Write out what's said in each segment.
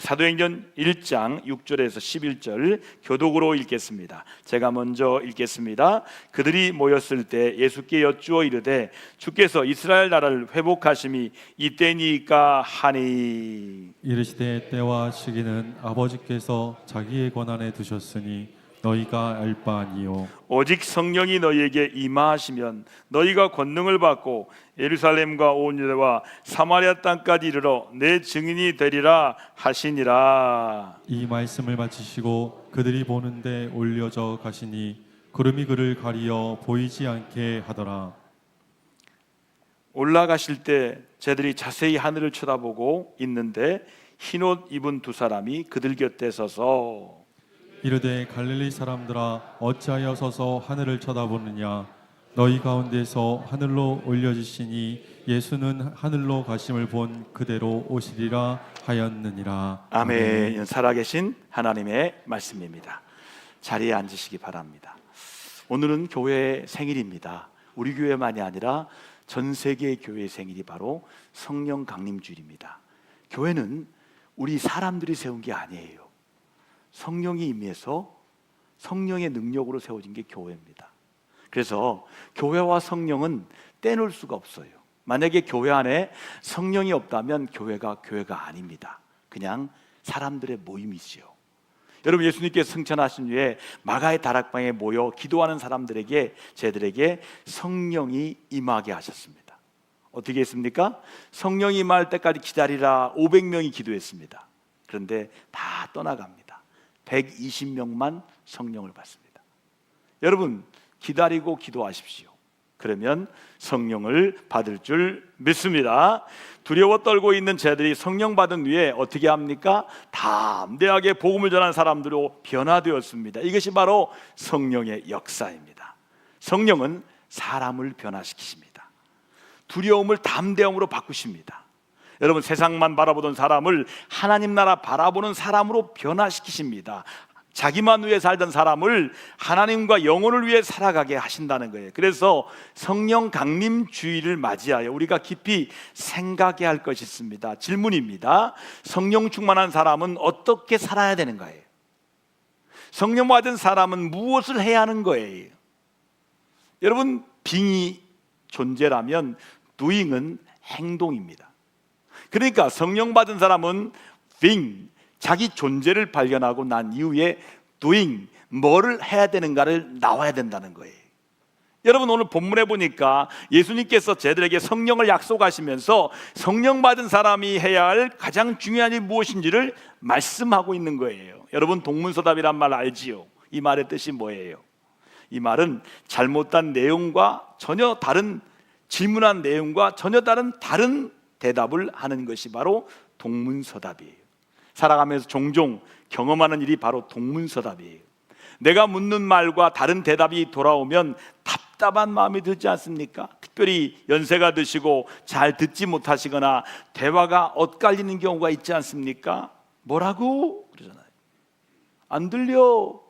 사도행전 1장 6절에서 11절 교독으로 읽겠습니다. 제가 먼저 읽겠습니다. 그들이 모였을 때 예수께 여쭈어 이르되 주께서 이스라엘 나라를 회복하심이 이때니까 하니, 이르시되 때와 시기는 아버지께서 자기의 권한에 두셨으니 너희가 알 바 아니요 오직 성령이 너희에게 임하시면 너희가 권능을 받고 예루살렘과 온 유대와 사마리아 땅까지 이르러 내 증인이 되리라 하시니라. 이 말씀을 마치시고 그들이 보는데 올려져 가시니 구름이 그를 가리어 보이지 않게 하더라. 올라가실 때 쟤들이 자세히 하늘을 쳐다보고 있는데 흰옷 입은 두 사람이 그들 곁에 서서 이르되 갈릴리 사람들아 어찌하여 서서 하늘을 쳐다보느냐 너희 가운데서 하늘로 올려지시니 예수는 하늘로 가심을 본 그대로 오시리라 하였느니라. 아멘. 살아계신 하나님의 말씀입니다. 자리에 앉으시기 바랍니다. 오늘은 교회의 생일입니다. 우리 교회만이 아니라 전 세계의 교회의 생일이 바로 성령 강림주일입니다. 교회는 우리 사람들이 세운 게 아니에요. 성령이 임해서 성령의 능력으로 세워진 게 교회입니다. 그래서 교회와 성령은 떼놓을 수가 없어요. 만약에 교회 안에 성령이 없다면 교회가 아닙니다. 그냥 사람들의 모임이지요. 여러분, 예수님께서 승천하신 후에 마가의 다락방에 모여 기도하는 사람들에게, 쟤들에게 성령이 임하게 하셨습니다. 어떻게 했습니까? 성령이 임할 때까지 기다리라. 500명이 기도했습니다. 그런데 다 떠나갑니다. 120명만 성령을 받습니다. 여러분, 기다리고 기도하십시오. 그러면 성령을 받을 줄 믿습니다. 두려워 떨고 있는 자들이 성령 받은 후에 어떻게 합니까? 담대하게 복음을 전하는 사람들로 변화되었습니다. 이것이 바로 성령의 역사입니다. 성령은 사람을 변화시키십니다. 두려움을 담대함으로 바꾸십니다. 여러분, 세상만 바라보던 사람을 하나님 나라 바라보는 사람으로 변화시키십니다. 자기만 위해 살던 사람을 하나님과 영혼을 위해 살아가게 하신다는 거예요. 그래서 성령 강림 주일을 맞이하여 우리가 깊이 생각해야 할 것이 있습니다. 질문입니다. 성령 충만한 사람은 어떻게 살아야 되는 거예요? 성령 받은 사람은 무엇을 해야 하는 거예요? 여러분, being이 존재라면 doing은 행동입니다. 그러니까 성령 받은 사람은 being, 자기 존재를 발견하고 난 이후에 doing, 뭐를 해야 되는가를 나와야 된다는 거예요. 여러분, 오늘 본문에 보니까 예수님께서 쟤들에게 성령을 약속하시면서 성령 받은 사람이 해야 할 가장 중요한 일이 무엇인지를 말씀하고 있는 거예요. 여러분, 동문서답이란 말 알지요? 이 말의 뜻이 뭐예요? 이 말은 잘못된 내용과 전혀 다른, 질문한 내용과 전혀 다른 대답을 하는 것이 바로 동문서답이에요. 살아가면서 종종 경험하는 일이 바로 동문서답이에요. 내가 묻는 말과 다른 대답이 돌아오면 답답한 마음이 들지 않습니까? 특별히 연세가 드시고 잘 듣지 못하시거나 대화가 엇갈리는 경우가 있지 않습니까? 뭐라고? 그러잖아요. 안 들려.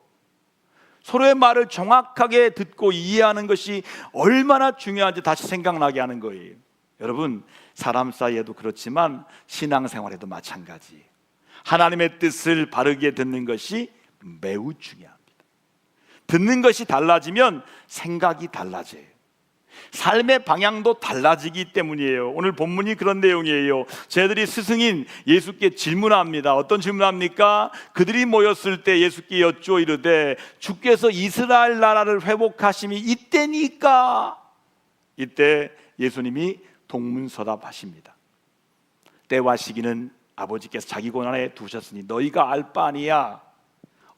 서로의 말을 정확하게 듣고 이해하는 것이 얼마나 중요한지 다시 생각나게 하는 거예요. 여러분, 사람 사이에도 그렇지만 신앙생활에도 마찬가지예요. 하나님의 뜻을 바르게 듣는 것이 매우 중요합니다. 듣는 것이 달라지면 생각이 달라져요. 삶의 방향도 달라지기 때문이에요. 오늘 본문이 그런 내용이에요. 쟤들이 스승인 예수께 질문합니다. 어떤 질문합니까? 그들이 모였을 때 예수께 여쭈어 이르되 주께서 이스라엘 나라를 회복하심이 이때니까. 이때 예수님이 동문서답하십니다. 때와 시기는 아버지께서 자기 권한에 두셨으니 너희가 알 바 아니야.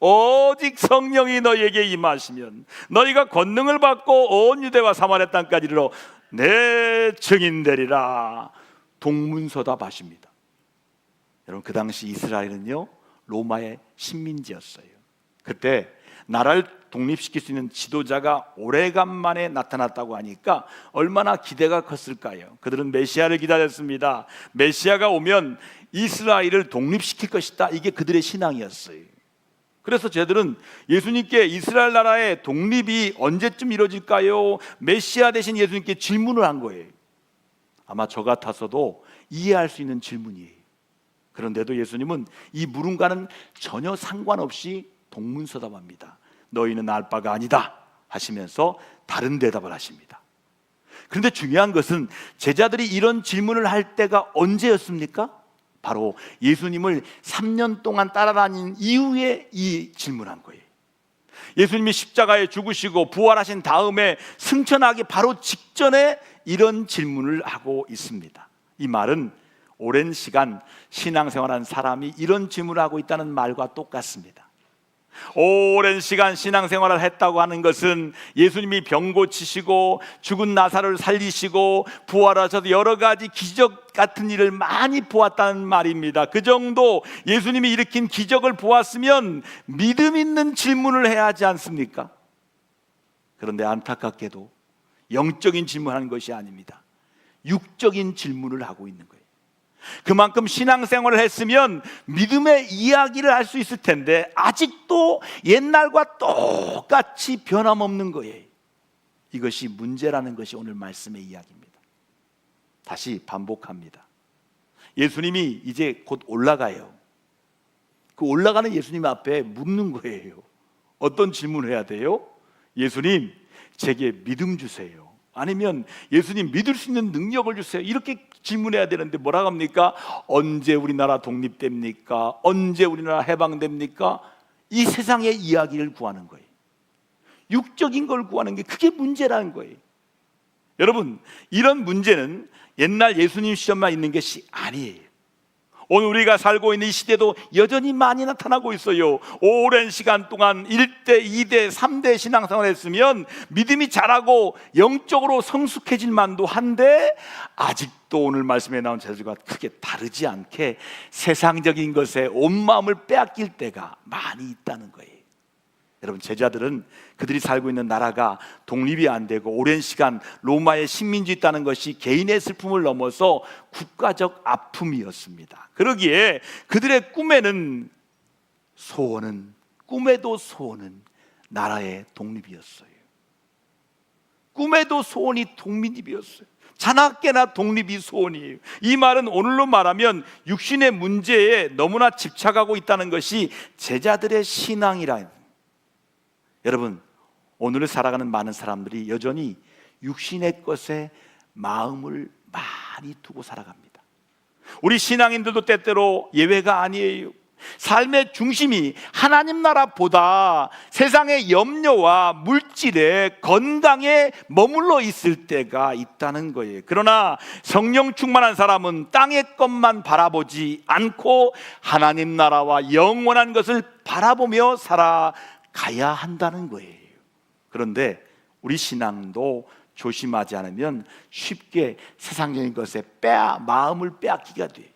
오직 성령이 너희에게 임하시면 너희가 권능을 받고 온 유대와 사마리아 땅까지 이르러 내 증인 되리라. 동문서답하십니다. 여러분, 그 당시 이스라엘은요, 로마의 식민지였어요. 그때 나라를 독립시킬 수 있는 지도자가 오래간만에 나타났다고 하니까 얼마나 기대가 컸을까요? 그들은 메시아를 기다렸습니다. 메시아가 오면 이스라엘을 독립시킬 것이다. 이게 그들의 신앙이었어요. 그래서 쟤들은 예수님께 이스라엘 나라의 독립이 언제쯤 이루어질까요? 메시아 대신 예수님께 질문을 한 거예요. 아마 저 같아서도 이해할 수 있는 질문이에요. 그런데도 예수님은 이 물음과는 전혀 상관없이 동문서답합니다. 너희는 알 바가 아니다 하시면서 다른 대답을 하십니다. 그런데 중요한 것은 제자들이 이런 질문을 할 때가 언제였습니까? 바로 예수님을 3년 동안 따라다닌 이후에 이 질문한 거예요. 예수님이 십자가에 죽으시고 부활하신 다음에 승천하기 바로 직전에 이런 질문을 하고 있습니다. 이 말은 오랜 시간 신앙생활한 사람이 이런 질문을 하고 있다는 말과 똑같습니다. 오랜 시간 신앙생활을 했다고 하는 것은 예수님이 병 고치시고 죽은 나사로를 살리시고 부활하셔서 여러 가지 기적 같은 일을 많이 보았다는 말입니다. 그 정도 예수님이 일으킨 기적을 보았으면 믿음 있는 질문을 해야 하지 않습니까? 그런데 안타깝게도 영적인 질문하는 것이 아닙니다. 육적인 질문을 하고 있는 거예요. 그만큼 신앙생활을 했으면 믿음의 이야기를 할 수 있을 텐데 아직도 옛날과 똑같이 변함없는 거예요. 이것이 문제라는 것이 오늘 말씀의 이야기입니다. 다시 반복합니다. 예수님이 이제 곧 올라가요. 그 올라가는 예수님 앞에 묻는 거예요. 어떤 질문을 해야 돼요? 예수님, 제게 믿음 주세요. 아니면 예수님 믿을 수 있는 능력을 주세요. 이렇게 질문해야 되는데 뭐라고 합니까? 언제 우리나라 독립됩니까? 언제 우리나라 해방됩니까? 이 세상의 이야기를 구하는 거예요. 육적인 걸 구하는 게 그게 문제라는 거예요. 여러분, 이런 문제는 옛날 예수님 시절만 있는 것이 아니에요. 오늘 우리가 살고 있는 이 시대도 여전히 많이 나타나고 있어요. 오랜 시간 동안 1대, 2대, 3대 신앙생활을 했으면 믿음이 자라고 영적으로 성숙해질 만도 한데 아직도 오늘 말씀에 나온 제자들과 크게 다르지 않게 세상적인 것에 온 마음을 빼앗길 때가 많이 있다는 거예요. 여러분, 제자들은 그들이 살고 있는 나라가 독립이 안 되고 오랜 시간 로마의 식민지 있다는 것이 개인의 슬픔을 넘어서 국가적 아픔이었습니다. 그러기에 그들의 꿈에도 소원은 나라의 독립이었어요. 꿈에도 소원이 독립이었어요. 자나깨나 독립이 소원이에요. 이 말은 오늘로 말하면 육신의 문제에 너무나 집착하고 있다는 것이 제자들의 신앙이라. 여러분, 오늘을 살아가는 많은 사람들이 여전히 육신의 것에 마음을 많이 두고 살아갑니다. 우리 신앙인들도 때때로 예외가 아니에요. 삶의 중심이 하나님 나라보다 세상의 염려와 물질에 건강에 머물러 있을 때가 있다는 거예요. 그러나 성령 충만한 사람은 땅의 것만 바라보지 않고 하나님 나라와 영원한 것을 바라보며 살아가야 한다는 거예요. 그런데 우리 신앙도 조심하지 않으면 쉽게 세상적인 것에 마음을 빼앗기가 돼요.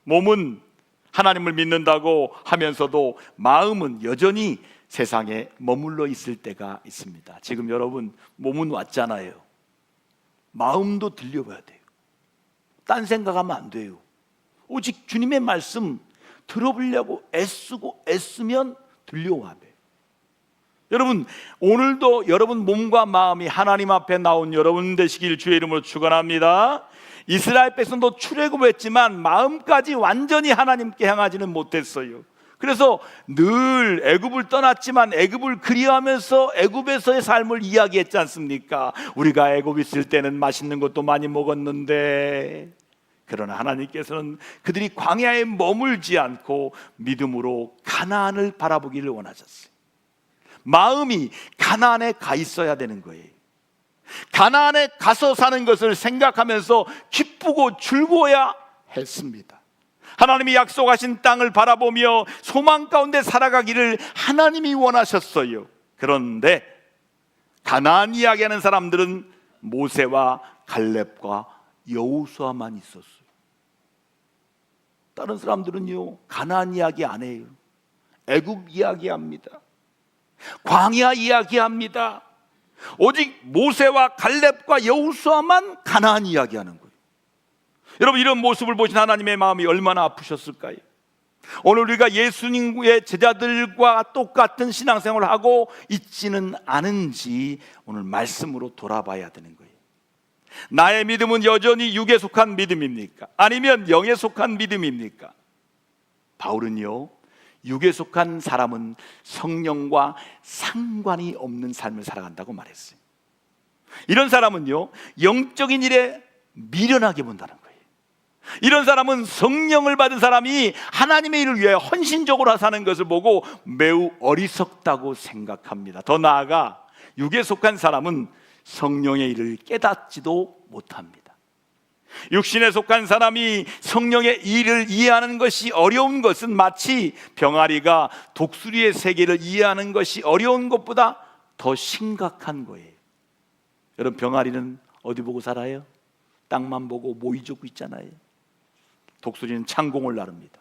몸은 하나님을 믿는다고 하면서도 마음은 여전히 세상에 머물러 있을 때가 있습니다. 지금 여러분 몸은 왔잖아요. 마음도 들려봐야 돼요. 딴 생각하면 안 돼요. 오직 주님의 말씀 들어보려고 애쓰면 들려와야 돼요. 여러분, 오늘도 여러분 몸과 마음이 하나님 앞에 나온 여러분 되시길 주의 이름으로 축원합니다. 이스라엘 백성도 출애굽을 했지만 마음까지 완전히 하나님께 향하지는 못했어요. 그래서 늘 애굽을 떠났지만 애굽을 그리워하면서 애굽에서의 삶을 이야기했지 않습니까? 우리가 애굽에 있을 때는 맛있는 것도 많이 먹었는데, 그러나 하나님께서는 그들이 광야에 머물지 않고 믿음으로 가나안을 바라보기를 원하셨어요. 마음이 가나안에 가 있어야 되는 거예요. 가나안에 가서 사는 것을 생각하면서 기쁘고 즐거워야 했습니다. 하나님이 약속하신 땅을 바라보며 소망 가운데 살아가기를 하나님이 원하셨어요. 그런데 가나안 이야기하는 사람들은 모세와 갈렙과 여호수아만 있었어요. 다른 사람들은요, 가나안 이야기 안 해요. 애굽 이야기합니다. 광야 이야기합니다. 오직 모세와 갈렙과 여호수아만 가나안 이야기하는 거예요. 여러분, 이런 모습을 보신 하나님의 마음이 얼마나 아프셨을까요? 오늘 우리가 예수님의 제자들과 똑같은 신앙생활을 하고 있지는 않은지 오늘 말씀으로 돌아봐야 되는 거예요. 나의 믿음은 여전히 육에 속한 믿음입니까? 아니면 영에 속한 믿음입니까? 바울은요, 육에 속한 사람은 성령과 상관이 없는 삶을 살아간다고 말했어요. 이런 사람은요, 영적인 일에 미련하게 본다는 거예요. 이런 사람은 성령을 받은 사람이 하나님의 일을 위해 헌신적으로 사는 것을 보고 매우 어리석다고 생각합니다. 더 나아가 육에 속한 사람은 성령의 일을 깨닫지도 못합니다. 육신에 속한 사람이 성령의 일을 이해하는 것이 어려운 것은 마치 병아리가 독수리의 세계를 이해하는 것이 어려운 것보다 더 심각한 거예요. 여러분, 병아리는 어디 보고 살아요? 땅만 보고 모이 좁고 있잖아요. 독수리는 창공을 나릅니다.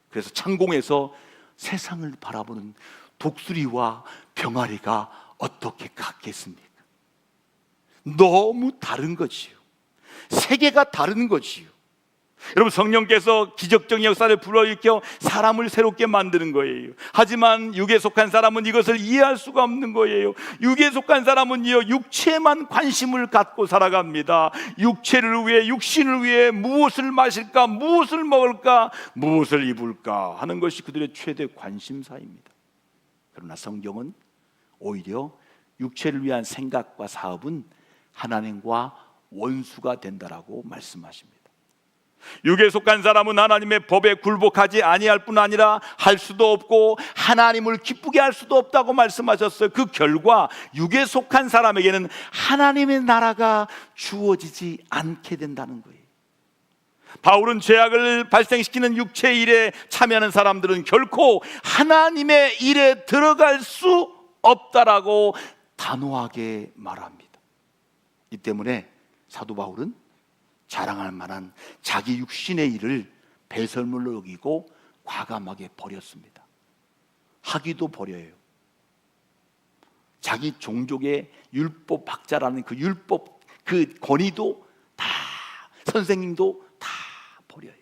그래서 창공에서 세상을 바라보는 독수리와 병아리가 어떻게 같겠습니까? 너무 다른 거지요. 세계가 다른 거지요. 여러분, 성령께서 기적적인 역사를 불러일으켜 사람을 새롭게 만드는 거예요. 하지만 육에 속한 사람은 이것을 이해할 수가 없는 거예요. 육에 속한 사람은요, 육체에만 관심을 갖고 살아갑니다. 육체를 위해, 육신을 위해 무엇을 마실까, 무엇을 먹을까, 무엇을 입을까 하는 것이 그들의 최대 관심사입니다. 그러나 성경은 오히려 육체를 위한 생각과 사업은 하나님과 원수가 된다라고 말씀하십니다. 육에 속한 사람은 하나님의 법에 굴복하지 아니할 뿐 아니라 할 수도 없고 하나님을 기쁘게 할 수도 없다고 말씀하셨어요. 그 결과 육에 속한 사람에게는 하나님의 나라가 주어지지 않게 된다는 거예요. 바울은 죄악을 발생시키는 육체의 일에 참여하는 사람들은 결코 하나님의 일에 들어갈 수 없다라고 단호하게 말합니다. 이 때문에 사도 바울은 자랑할 만한 자기 육신의 일을 배설물로 여기고 과감하게 버렸습니다. 하기도 버려요. 자기 종족의 율법 박자라는 그 율법, 그 권위도 다, 선생님도 다 버려요.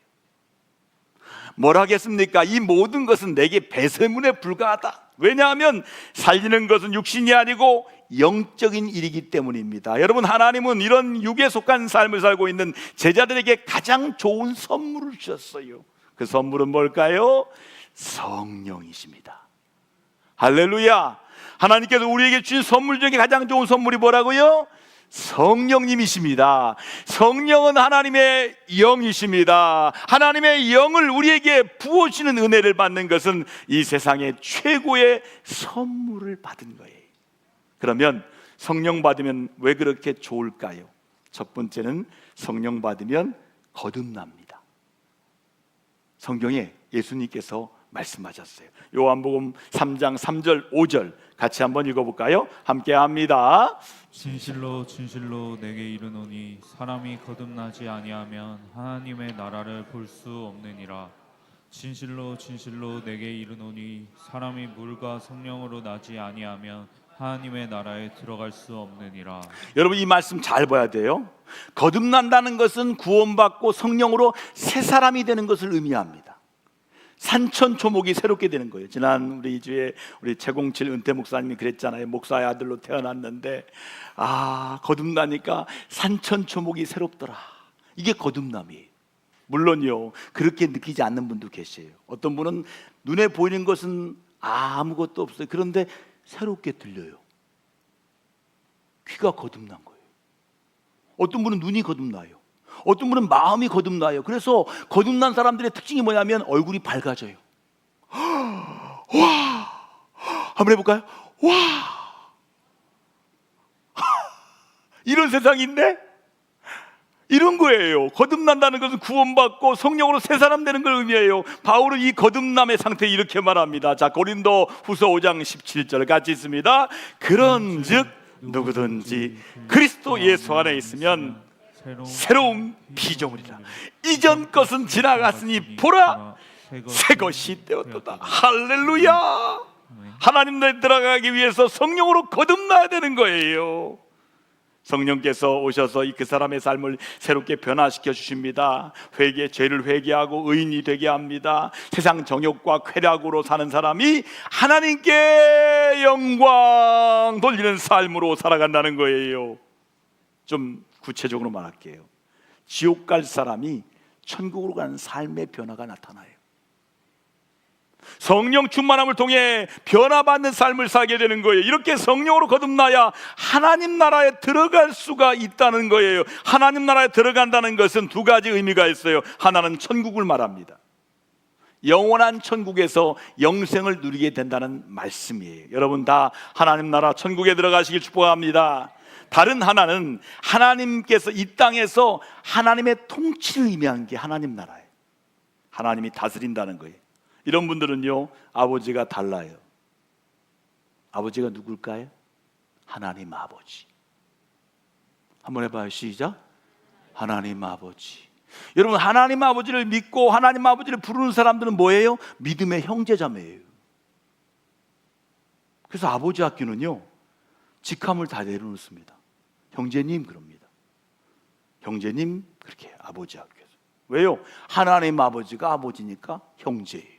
뭘 하겠습니까? 이 모든 것은 내게 배설물에 불과하다. 왜냐하면 살리는 것은 육신이 아니고 영적인 일이기 때문입니다. 여러분, 하나님은 이런 육에 속한 삶을 살고 있는 제자들에게 가장 좋은 선물을 주셨어요. 그 선물은 뭘까요? 성령이십니다. 할렐루야. 하나님께서 우리에게 주신 선물 중에 가장 좋은 선물이 뭐라고요? 성령님이십니다. 성령은 하나님의 영이십니다. 하나님의 영을 우리에게 부어주시는 은혜를 받는 것은 이 세상의 최고의 선물을 받은 거예요. 그러면 성령 받으면 왜 그렇게 좋을까요? 첫 번째는 성령 받으면 거듭납니다. 성경에 예수님께서 말씀하셨어요. 요한복음 3장 3절 5절 같이 한번 읽어볼까요? 함께 합니다. 진실로 진실로 내게 이르노니 사람이 거듭나지 아니하면 하나님의 나라를 볼 수 없느니라. 진실로 진실로 내게 이르노니 사람이 물과 성령으로 나지 아니하면 하나님의 나라에 들어갈 수 없느니라. 여러분, 이 말씀 잘 봐야 돼요. 거듭난다는 것은 구원받고 성령으로 새 사람이 되는 것을 의미합니다. 산천초목이 새롭게 되는 거예요. 지난 우리 2주에 우리 최공칠 은퇴 목사님이 그랬잖아요. 목사의 아들로 태어났는데 거듭나니까 산천초목이 새롭더라. 이게 거듭남이에요. 물론요, 그렇게 느끼지 않는 분도 계세요. 어떤 분은 눈에 보이는 것은 아무것도 없어요. 그런데 새롭게 들려요. 귀가 거듭난 거예요. 어떤 분은 눈이 거듭나요. 어떤 분은 마음이 거듭나요. 그래서 거듭난 사람들의 특징이 뭐냐면 얼굴이 밝아져요. 와! 한번 해볼까요? 와! 이런 세상이 있네? 이런 거예요. 거듭난다는 것은 구원받고 성령으로 새 사람 되는 걸 의미해요. 바울은 이 거듭남의 상태 이렇게 말합니다. 자, 고린도 후서 5장 17절 같이 있습니다. 그런즉 누구든지 그리스도 예수 안에 있으면 새로운 피조물이라. 이전 것은 지나갔으니 보라 새 것이 되었도다. 할렐루야. 하나님 나라에 들어가기 위해서 성령으로 거듭나야 되는 거예요. 성령께서 오셔서 그 사람의 삶을 새롭게 변화시켜 주십니다. 죄를 회개하고 의인이 되게 합니다. 세상 정욕과 쾌락으로 사는 사람이 하나님께 영광 돌리는 삶으로 살아간다는 거예요. 좀 구체적으로 말할게요. 지옥 갈 사람이 천국으로 가는 삶의 변화가 나타나요. 성령 충만함을 통해 변화받는 삶을 살게 되는 거예요. 이렇게 성령으로 거듭나야 하나님 나라에 들어갈 수가 있다는 거예요. 하나님 나라에 들어간다는 것은 두 가지 의미가 있어요. 하나는 천국을 말합니다. 영원한 천국에서 영생을 누리게 된다는 말씀이에요. 여러분 다 하나님 나라 천국에 들어가시길 축복합니다. 다른 하나는 하나님께서 이 땅에서 하나님의 통치를 의미하는 게 하나님 나라예요. 하나님이 다스린다는 거예요. 이런 분들은요, 아버지가 달라요. 아버지가 누굴까요? 하나님 아버지. 한번 해봐요. 시작. 하나님 아버지. 여러분, 하나님 아버지를 믿고 하나님 아버지를 부르는 사람들은 뭐예요? 믿음의 형제자매예요. 그래서 아버지 학교는요, 직함을 다 내려놓습니다. 형제님 그럽니다. 형제님, 그렇게 아버지 학교에서. 왜요? 하나님 아버지가 아버지니까 형제예요.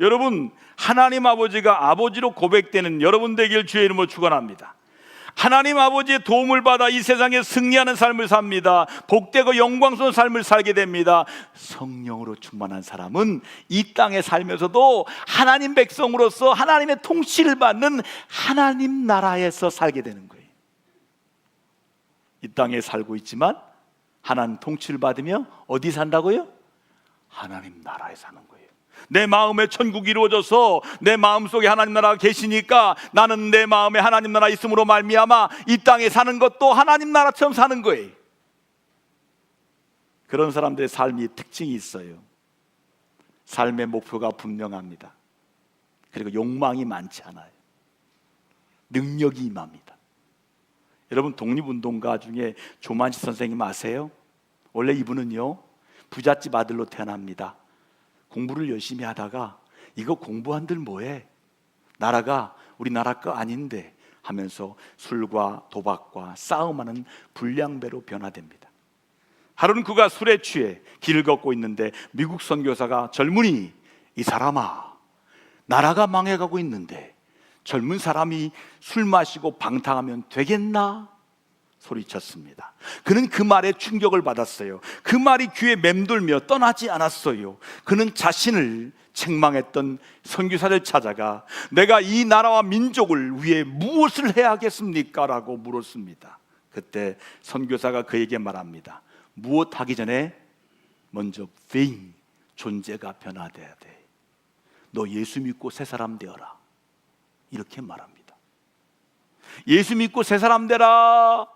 여러분, 하나님 아버지가 아버지로 고백되는 여러분 되길 주의 이름으로 축원합니다. 하나님 아버지의 도움을 받아 이 세상에 승리하는 삶을 삽니다. 복되고 영광스러운 삶을 살게 됩니다. 성령으로 충만한 사람은 이 땅에 살면서도 하나님 백성으로서 하나님의 통치를 받는 하나님 나라에서 살게 되는 거예요. 이 땅에 살고 있지만 하나님 통치를 받으며 어디 산다고요? 하나님 나라에 사는 거예요. 내 마음에 천국이 이루어져서 내 마음속에 하나님 나라가 계시니까 나는 내 마음에 하나님 나라 있음으로 말미암아 이 땅에 사는 것도 하나님 나라처럼 사는 거예요. 그런 사람들의 삶이 특징이 있어요. 삶의 목표가 분명합니다. 그리고 욕망이 많지 않아요. 능력이 임합니다. 여러분, 독립운동가 중에 조만식 선생님 아세요? 원래 이분은요, 부잣집 아들로 태어납니다. 공부를 열심히 하다가 이거 공부한들 뭐해? 나라가 우리나라 거 아닌데 하면서 술과 도박과 싸움하는 불량배로 변화됩니다. 하루는 그가 술에 취해 길을 걷고 있는데 미국 선교사가 젊은이, 이 사람아, 나라가 망해가고 있는데 젊은 사람이 술 마시고 방탕하면 되겠나? 소리쳤습니다. 그는 그 말에 충격을 받았어요. 그 말이 귀에 맴돌며 떠나지 않았어요. 그는 자신을 책망했던 선교사를 찾아가 내가 이 나라와 민족을 위해 무엇을 해야겠습니까? 라고 물었습니다. 그때 선교사가 그에게 말합니다. 무엇 하기 전에 먼저 being, 존재가 변화돼야 돼. 너 예수 믿고 새 사람 되어라. 이렇게 말합니다. 예수 믿고 새 사람 되라.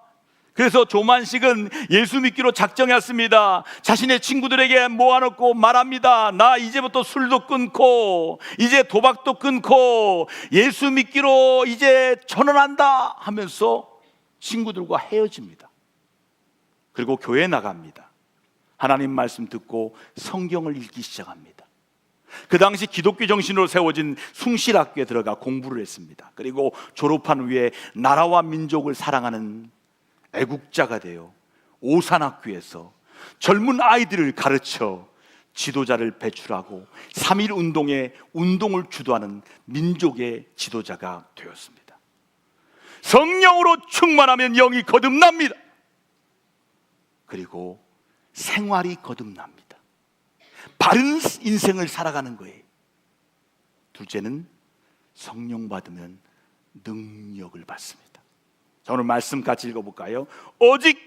그래서 조만식은 예수 믿기로 작정했습니다. 자신의 친구들에게 모아놓고 말합니다. 나 이제부터 술도 끊고 이제 도박도 끊고 예수 믿기로 이제 전환한다 하면서 친구들과 헤어집니다. 그리고 교회에 나갑니다. 하나님 말씀 듣고 성경을 읽기 시작합니다. 그 당시 기독교 정신으로 세워진 숭실학교에 들어가 공부를 했습니다. 그리고 졸업한 후에 나라와 민족을 사랑하는 애국자가 되어 오산학교에서 젊은 아이들을 가르쳐 지도자를 배출하고 3.1 운동의 운동을 주도하는 민족의 지도자가 되었습니다. 성령으로 충만하면 영이 거듭납니다. 그리고 생활이 거듭납니다. 바른 인생을 살아가는 거예요. 둘째는 성령 받으면 능력을 받습니다. 자, 오늘 말씀 같이 읽어볼까요? 오직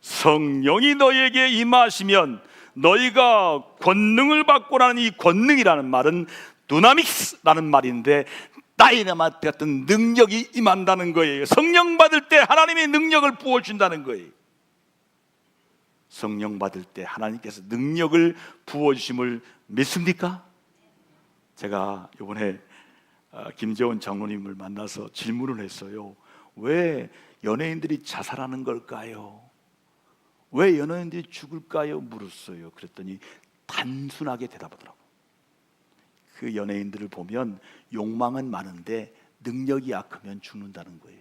성령이 너희에게 임하시면 너희가 권능을 받고라는 이 권능이라는 말은 두나믹스라는 말인데 다이나마이트 같은 능력이 임한다는 거예요. 성령 받을 때 하나님이 능력을 부어준다는 거예요. 성령 받을 때 하나님께서 능력을 부어주심을 믿습니까? 제가 이번에 김재원 장로님을 만나서 질문을 했어요. 왜 연예인들이 자살하는 걸까요? 왜 연예인들이 죽을까요? 물었어요. 그랬더니 단순하게 대답하더라고요. 그 연예인들을 보면 욕망은 많은데 능력이 약하면 죽는다는 거예요.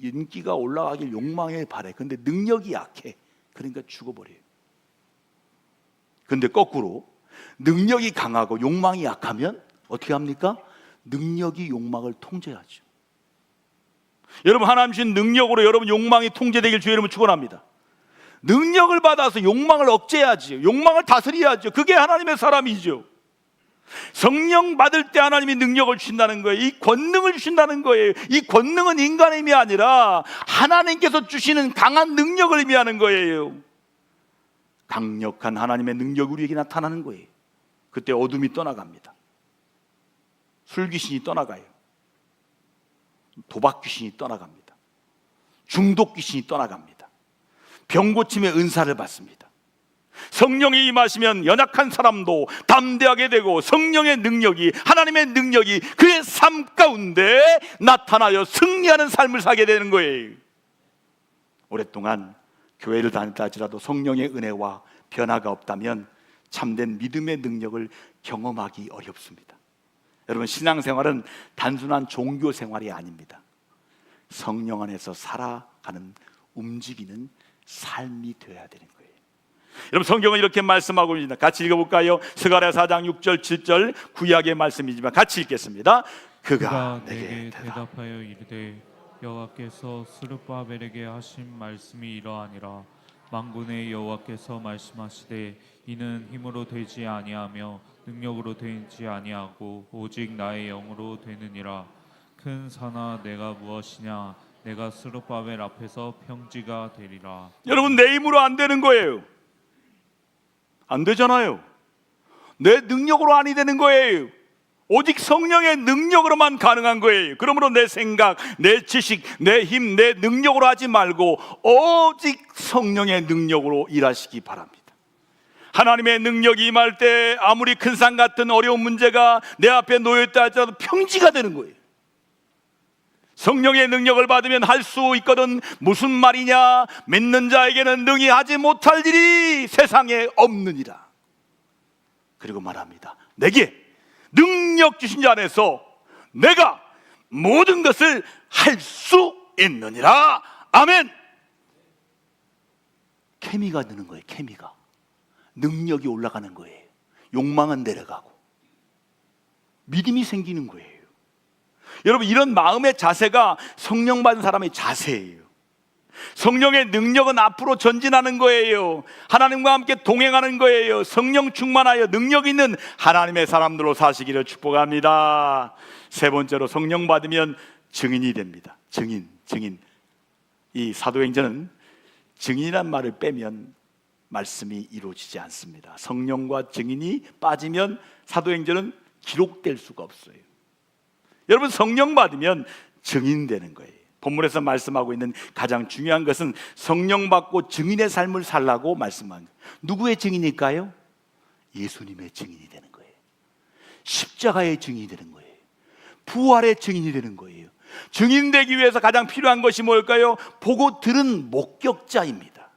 인기가 올라가길 욕망에 바래. 근데 능력이 약해. 그러니까 죽어버려요. 근데 거꾸로 능력이 강하고 욕망이 약하면 어떻게 합니까? 능력이 욕망을 통제하죠. 여러분, 하나님 주신 능력으로 여러분 욕망이 통제되길 주의 이름으로 축원합니다. 능력을 받아서 욕망을 억제해야지. 욕망을 다스려야죠. 그게 하나님의 사람이죠. 성령 받을 때 하나님이 능력을 주신다는 거예요. 이 권능을 주신다는 거예요. 이 권능은 인간의 힘이 아니라 하나님께서 주시는 강한 능력을 의미하는 거예요. 강력한 하나님의 능력이 우리에게 나타나는 거예요. 그때 어둠이 떠나갑니다. 술귀신이 떠나가요. 도박귀신이 떠나갑니다. 중독귀신이 떠나갑니다. 병고침의 은사를 받습니다. 성령이 임하시면 연약한 사람도 담대하게 되고 성령의 능력이, 하나님의 능력이 그의 삶 가운데 나타나여 승리하는 삶을 살게 되는 거예요. 오랫동안 교회를 다녔다 할지라도 성령의 은혜와 변화가 없다면 참된 믿음의 능력을 경험하기 어렵습니다. 여러분, 신앙생활은 단순한 종교 생활이 아닙니다. 성령 안에서 살아가는, 움직이는 삶이 되어야 되는 거예요. 여러분, 성경은 이렇게 말씀하고 있습니다. 같이 읽어볼까요? 스가랴 4장 6절 7절 구약의 말씀이지만 같이 읽겠습니다. 그가 내게 대답하여 이르되 여호와께서 스룹바벨에게 하신 말씀이 이러하니라. 만군의 여호와께서 말씀하시되 이는 힘으로 되지 아니하며 능력으로 되지 아니하고 오직 나의 영으로 되느니라. 큰 산아 내가 무엇이냐? 내가 스룹바벨 앞에서 평지가 되리라. 여러분, 내 힘으로 안 되는 거예요. 안 되잖아요. 내 능력으로 아니 되는 거예요. 오직 성령의 능력으로만 가능한 거예요. 그러므로 내 생각, 내 지식, 내 힘, 내 능력으로 하지 말고 오직 성령의 능력으로 일하시기 바랍니다. 하나님의 능력이 임할 때 아무리 큰 산 같은 어려운 문제가 내 앞에 놓여있다 할지라도 평지가 되는 거예요. 성령의 능력을 받으면 할 수 있거든. 무슨 말이냐? 믿는 자에게는 능히 하지 못할 일이 세상에 없느니라. 그리고 말합니다. 내게 능력 주신 자 안에서 내가 모든 것을 할 수 있느니라. 아멘. 케미가 드는 거예요. 케미가. 능력이 올라가는 거예요. 욕망은 내려가고 믿음이 생기는 거예요. 여러분, 이런 마음의 자세가 성령 받은 사람의 자세예요. 성령의 능력은 앞으로 전진하는 거예요. 하나님과 함께 동행하는 거예요. 성령 충만하여 능력 있는 하나님의 사람들로 사시기를 축복합니다. 세 번째로, 성령 받으면 증인이 됩니다. 증인. 이 사도행전은 증인이란 말을 빼면 말씀이 이루어지지 않습니다. 성령과 증인이 빠지면 사도행전은 기록될 수가 없어요. 여러분, 성령 받으면 증인되는 거예요. 본문에서 말씀하고 있는 가장 중요한 것은 성령 받고 증인의 삶을 살라고 말씀한 거예요. 누구의 증인일까요? 예수님의 증인이 되는 거예요. 십자가의 증인이 되는 거예요. 부활의 증인이 되는 거예요. 증인되기 위해서 가장 필요한 것이 뭘까요? 보고 들은 목격자입니다.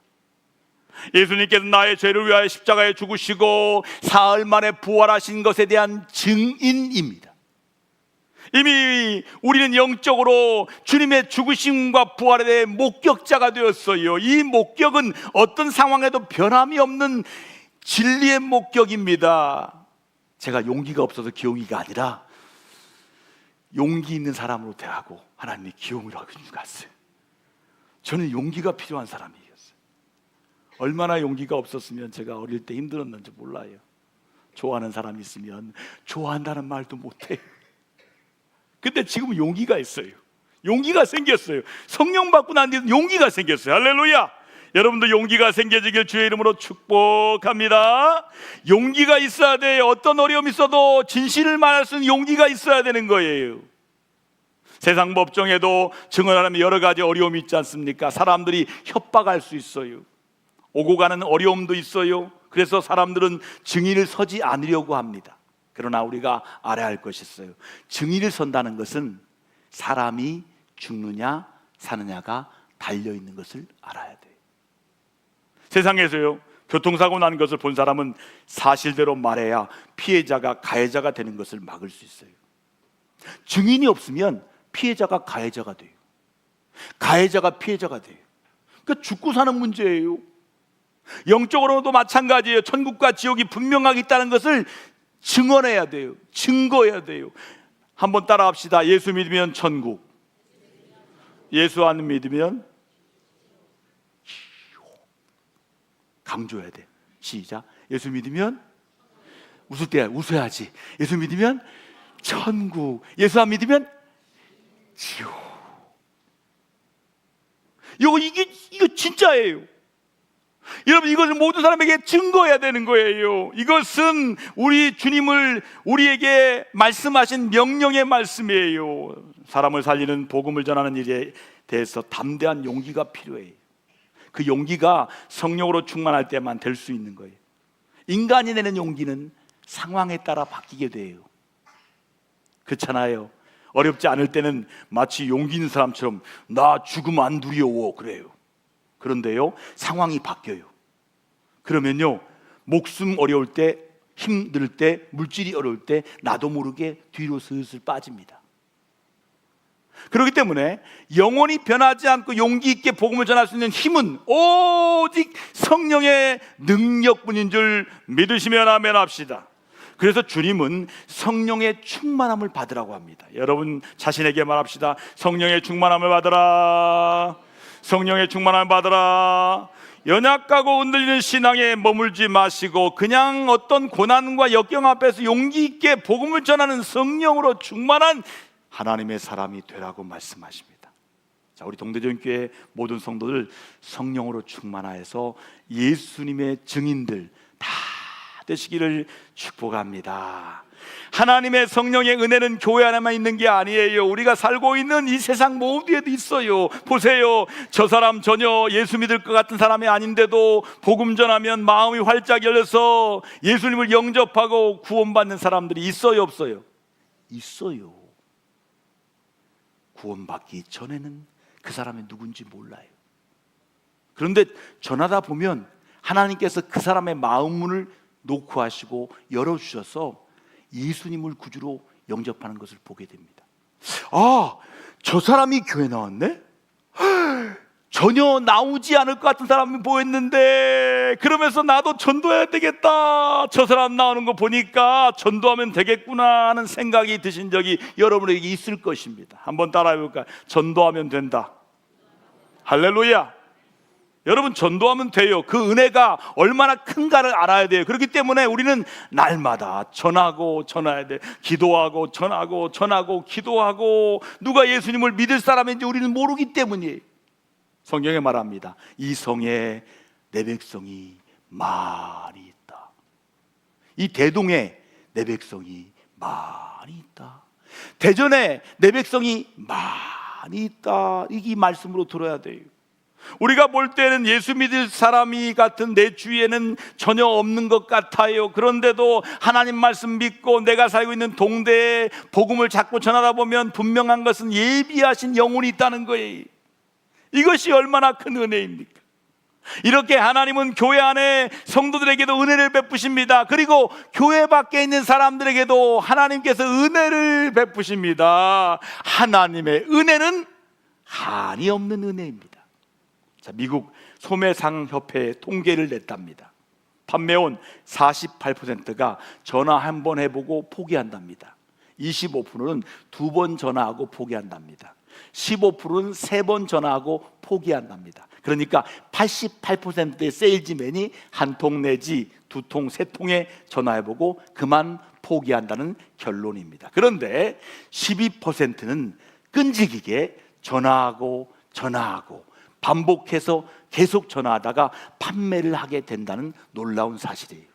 예수님께서 나의 죄를 위하여 십자가에 죽으시고 사흘 만에 부활하신 것에 대한 증인입니다. 이미 우리는 영적으로 주님의 죽으심과 부활에 대해 목격자가 되었어요. 이 목격은 어떤 상황에도 변함이 없는 진리의 목격입니다. 제가 용기가 없어서 기용이가 아니라 용기 있는 사람으로 대하고 하나님이 기용을 하고 주셨어요. 저는 용기가 필요한 사람이었어요. 얼마나 용기가 없었으면 제가 어릴 때 힘들었는지 몰라요. 좋아하는 사람이 있으면 좋아한다는 말도 못해요. 근데 지금 용기가 있어요. 용기가 생겼어요. 성령 받고 난 뒤에 용기가 생겼어요. 할렐루야. 여러분도 용기가 생겨지길 주의 이름으로 축복합니다. 용기가 있어야 돼요. 어떤 어려움이 있어도 진실을 말할 수 있는 용기가 있어야 되는 거예요. 세상 법정에도 증언하려면 여러 가지 어려움이 있지 않습니까? 사람들이 협박할 수 있어요. 오고 가는 어려움도 있어요. 그래서 사람들은 증인을 서지 않으려고 합니다. 그러나 우리가 알아야 할 것이 있어요. 증인을 선다는 것은 사람이 죽느냐 사느냐가 달려있는 것을 알아야 돼요. 세상에서요, 교통사고 난 것을 본 사람은 사실대로 말해야 피해자가 가해자가 되는 것을 막을 수 있어요. 증인이 없으면 피해자가 가해자가 돼요. 가해자가 피해자가 돼요. 그러니까 죽고 사는 문제예요. 영적으로도 마찬가지예요. 천국과 지옥이 분명하게 있다는 것을 증언해야 돼요. 증거해야 돼요. 한번 따라합시다. 예수 믿으면 천국, 예수 안 믿으면 강조해야 돼. 시작. 예수 믿으면 웃을 때 웃어야지. 예수 믿으면 천국, 예수 안 믿으면 지옥. 이거 진짜예요. 여러분, 이것을 모든 사람에게 증거해야 되는 거예요. 이것은 우리 주님을 우리에게 말씀하신 명령의 말씀이에요. 사람을 살리는 복음을 전하는 일에 대해서 담대한 용기가 필요해요. 그 용기가 성령으로 충만할 때만 될 수 있는 거예요. 인간이 내는 용기는 상황에 따라 바뀌게 돼요. 그렇잖아요. 어렵지 않을 때는 마치 용기 있는 사람처럼 나 죽음 안 두려워 그래요. 그런데요, 상황이 바뀌어요. 그러면요, 목숨 어려울 때, 힘들 때, 물질이 어려울 때 나도 모르게 뒤로 슬슬 빠집니다. 그렇기 때문에 영원히 변하지 않고 용기 있게 복음을 전할 수 있는 힘은 오직 성령의 능력뿐인 줄 믿으시면 아멘 합시다. 그래서 주님은 성령의 충만함을 받으라고 합니다. 여러분 자신에게 말합시다. 성령의 충만함을 받으라. 성령의 충만함을 받으라. 연약하고 흔들리는 신앙에 머물지 마시고 그냥 어떤 고난과 역경 앞에서 용기 있게 복음을 전하는 성령으로 충만한 하나님의 사람이 되라고 말씀하십니다. 자, 우리 동대전교회 모든 성도들 성령으로 충만하여서 예수님의 증인들 다 되시기를 축복합니다. 하나님의 성령의 은혜는 교회 안에만 있는 게 아니에요. 우리가 살고 있는 이 세상 모두에도 있어요. 보세요, 저 사람 전혀 예수 믿을 것 같은 사람이 아닌데도 복음 전하면 마음이 활짝 열려서 예수님을 영접하고 구원받는 사람들이 있어요, 없어요? 있어요. 구원받기 전에는 그 사람이 누군지 몰라요. 그런데 전하다 보면 하나님께서 그 사람의 마음 문을 놓고 하시고 열어주셔서 예수님을 구주로 영접하는 것을 보게 됩니다. 아, 저 사람이 교회 나왔네? 전혀 나오지 않을 것 같은 사람이 보였는데 그러면서 나도 전도해야 되겠다, 저 사람 나오는 거 보니까 전도하면 되겠구나 하는 생각이 드신 적이 여러분에게 있을 것입니다. 한번 따라해볼까요? 전도하면 된다. 할렐루야. 여러분, 전도하면 돼요. 그 은혜가 얼마나 큰가를 알아야 돼요. 그렇기 때문에 우리는 날마다 전하고 전해야 돼. 기도하고 전하고 전하고 기도하고. 누가 예수님을 믿을 사람인지 우리는 모르기 때문이에요. 성경에 말합니다. 이 성에 내 백성이 많이 있다. 이 대동에 내 백성이 많이 있다. 대전에 내 백성이 많이 있다. 이 말씀으로 들어야 돼요. 우리가 볼 때는 예수 믿을 사람이 같은 내 주위에는 전혀 없는 것 같아요. 그런데도 하나님 말씀 믿고 내가 살고 있는 동대에 복음을 자꾸 전하다 보면 분명한 것은 예비하신 영혼이 있다는 거예요. 이것이 얼마나 큰 은혜입니까? 이렇게 하나님은 교회 안에 성도들에게도 은혜를 베푸십니다. 그리고 교회 밖에 있는 사람들에게도 하나님께서 은혜를 베푸십니다. 하나님의 은혜는 한이 없는 은혜입니다. 자, 미국 소매상협회 통계를 냈답니다. 판매원 48%가 전화 한 번 해보고 포기한답니다. 25%는 두 번 전화하고 포기한답니다. 15%는 세 번 전화하고 포기한답니다. 그러니까 88%의 세일즈맨이 한 통 내지 두 통, 세 통에 전화해보고 그만 포기한다는 결론입니다. 그런데 12%는 끈질기게 전화하고 반복해서 계속 전화하다가 판매를 하게 된다는 놀라운 사실이에요.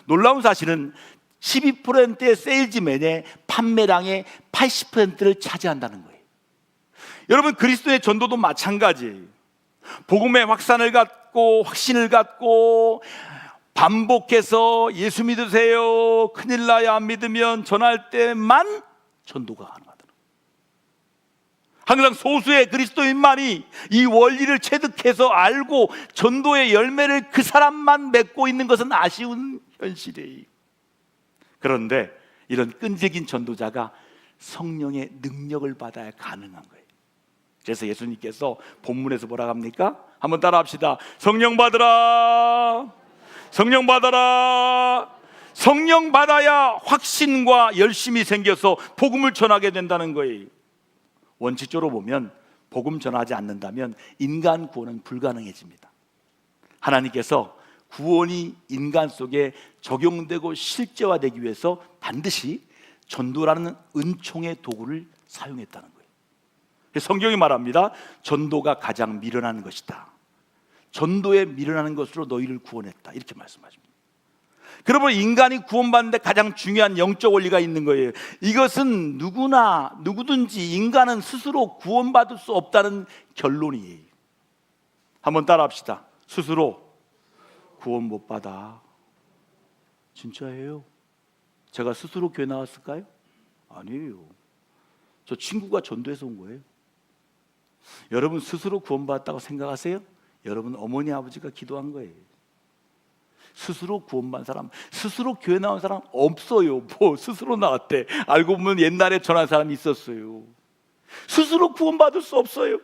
놀라운 사실은 12%의 세일즈맨의 판매량의 80%를 차지한다는 거예요. 여러분, 그리스도의 전도도 마찬가지예요. 복음의 확산을 갖고 확신을 갖고 반복해서 예수 믿으세요, 큰일 나야, 안 믿으면 전할 때만 전도가 가능하다. 항상 소수의 그리스도인만이 이 원리를 체득해서 알고 전도의 열매를 그 사람만 맺고 있는 것은 아쉬운 현실이에요. 그런데 이런 끈질긴 전도자가 성령의 능력을 받아야 가능한 거예요. 그래서 예수님께서 본문에서 뭐라고 합니까? 한번 따라합시다. 성령 받으라. 성령 받아라. 성령 받아야 확신과 열심이 생겨서 복음을 전하게 된다는 거예요. 원칙적으로 보면 복음 전하지 않는다면 인간 구원은 불가능해집니다. 하나님께서 구원이 인간 속에 적용되고 실제화되기 위해서 반드시 전도라는 은총의 도구를 사용했다는 거예요. 성경이 말합니다. 전도가 가장 미련한 것이다. 전도에 미련하는 것으로 너희를 구원했다. 이렇게 말씀하십니다. 그러므로 인간이 구원받는데 가장 중요한 영적 원리가 있는 거예요. 이것은 누구든지 인간은 스스로 구원받을 수 없다는 결론이에요. 한번 따라합시다. 스스로 구원 못 받아. 진짜예요. 제가 스스로 교회 나왔을까요? 아니에요. 저 친구가 전도해서 온 거예요. 여러분 스스로 구원받았다고 생각하세요? 여러분 어머니 아버지가 기도한 거예요. 스스로 구원받은 사람, 스스로 교회 나온 사람 없어요. 뭐 스스로 나왔대. 알고 보면 옛날에 전한 사람이 있었어요. 스스로 구원받을 수 없어요.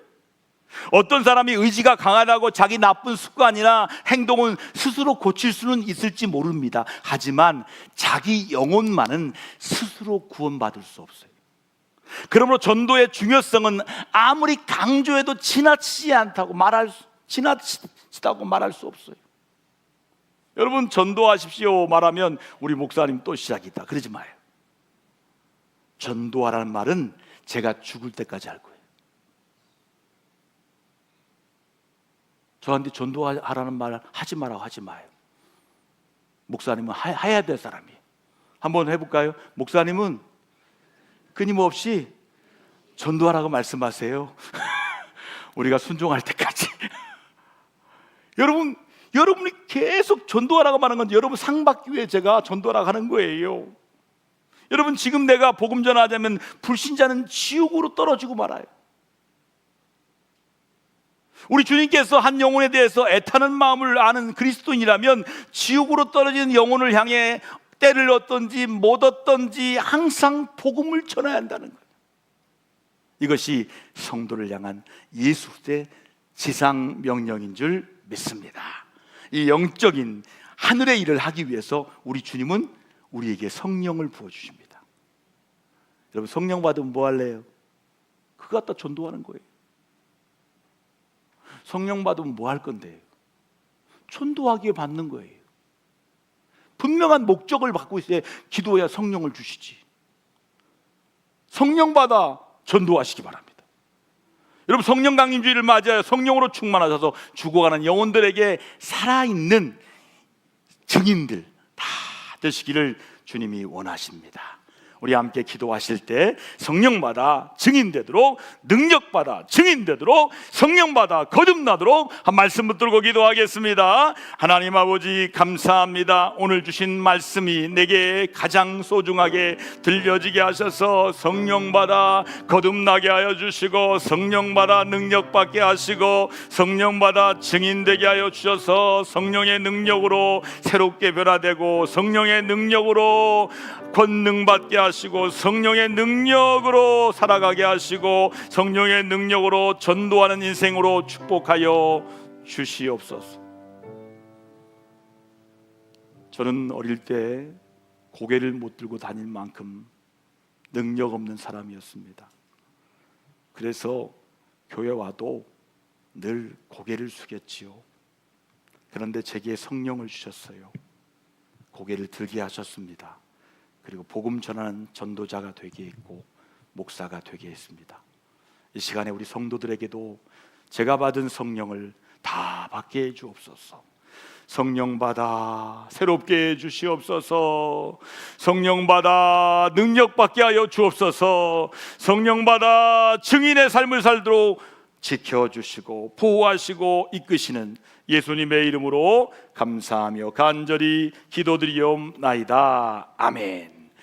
어떤 사람이 의지가 강하다고 자기 나쁜 습관이나 행동은 스스로 고칠 수는 있을지 모릅니다. 하지만 자기 영혼만은 스스로 구원받을 수 없어요. 그러므로 전도의 중요성은 아무리 강조해도 지나치다고 말할 수 없어요. 여러분 전도하십시오 말하면 우리 목사님 또 시작이다 그러지 마요. 전도하라는 말은 제가 죽을 때까지 할 거예요. 저한테 전도하라는 말 하지 마라고 하지 마요. 목사님은 해야 될 사람이에요. 한번 해볼까요? 목사님은 끊임없이 전도하라고 말씀하세요. 우리가 순종할 때까지. 여러분이 계속 전도하라고 말하는 건 여러분 상 받기 위해 제가 전도하라고 하는 거예요. 여러분 지금 내가 복음 전하자면 불신자는 지옥으로 떨어지고 말아요. 우리 주님께서 한 영혼에 대해서 애타는 마음을 아는 그리스도인이라면 지옥으로 떨어지는 영혼을 향해 때를 얻든지 못 얻든지 항상 복음을 전해야 한다는 거예요. 이것이 성도를 향한 예수의 지상 명령인 줄 믿습니다. 이 영적인 하늘의 일을 하기 위해서 우리 주님은 우리에게 성령을 부어주십니다. 여러분 성령 받으면 뭐 할래요? 그거 갖다 전도하는 거예요. 성령 받으면 뭐 할 건데요? 전도하기에 받는 거예요. 분명한 목적을 갖고 있어야 기도해야 성령을 주시지. 성령 받아 전도하시기 바랍니다. 여러분 성령 강림주의를 맞아요. 성령으로 충만하셔서 죽어가는 영혼들에게 살아있는 증인들 다 되시기를 주님이 원하십니다. 우리 함께 기도하실 때 성령받아 증인되도록, 능력받아 증인되도록, 성령받아 거듭나도록 한 말씀 붙들고 기도하겠습니다. 하나님 아버지 감사합니다. 오늘 주신 말씀이 내게 가장 소중하게 들려지게 하셔서 성령받아 거듭나게 하여 주시고, 성령받아 능력받게 하시고, 성령받아 증인되게 하여 주셔서 성령의 능력으로 새롭게 변화되고, 성령의 능력으로 권능받게 하시고, 성령의 능력으로 살아가게 하시고, 성령의 능력으로 전도하는 인생으로 축복하여 주시옵소서. 저는 어릴 때 고개를 못 들고 다닐 만큼 능력 없는 사람이었습니다. 그래서 교회 와도 늘 고개를 숙였지요. 그런데 제게 성령을 주셨어요. 고개를 들게 하셨습니다. 그리고 복음 전하는 전도자가 되게 했고 목사가 되게 했습니다. 이 시간에 우리 성도들에게도 제가 받은 성령을 다 받게 해 주옵소서. 성령 받아 새롭게 해 주시옵소서. 성령 받아 능력 받게 하여 주옵소서. 성령 받아 증인의 삶을 살도록 지켜주시고 보호하시고 이끄시는 예수님의 이름으로 감사하며 간절히 기도드리옵나이다. 아멘.